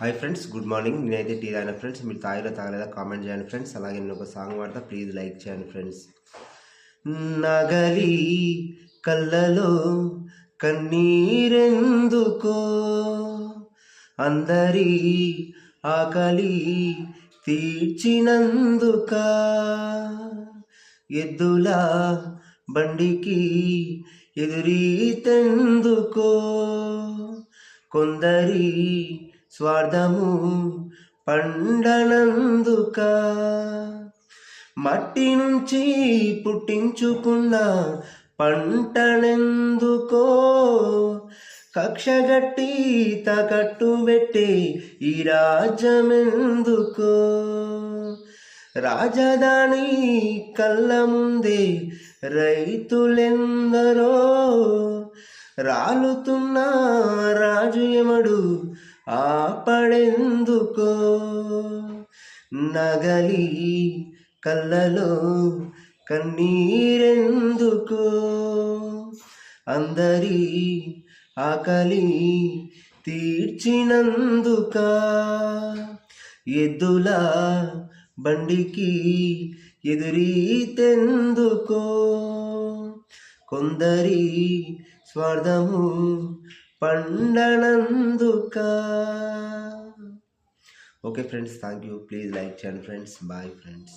Hi friends, good morning. నేనైతే tea తాగిన friends. మీరు తాగిరా తాగలేదా కామెంట్ చేయండి ఫ్రెండ్స్. అలాగే నేను ఒక సాంగ్ పాడతా, ప్లీజ్ లైక్ చేయండి ఫ్రెండ్స్. నగలి కళ్ళలో కన్నీరెందుకో, అందరి ఆకలి తీర్చినందుక, ఎద్దుల బండికి ఎదురీతెందుకో, కొందరి స్వార్థము పండనందుక, మట్టి నుంచి పుట్టించుకున్న పంటనెందుకో, కక్షగట్టి తాకట్టు పెట్టే ఈ రాజ్యమెందుకో, రాజధాని కళ్ళ ముందే రైతులెందరో, రాలుతున్న రాజు ఎమడు ఆపడెందుకో, నగలి కళ్ళలో కన్నీరెందుకో, అందరి ఆకలి తీర్చినందుక, ఎద్దుల బండికి ఎదురీతెందుకో, కొందరి స్వార్థము పండనందుక. Okay friends, thank you. Please like చేయండి ఫ్రెండ్స్. Bye friends.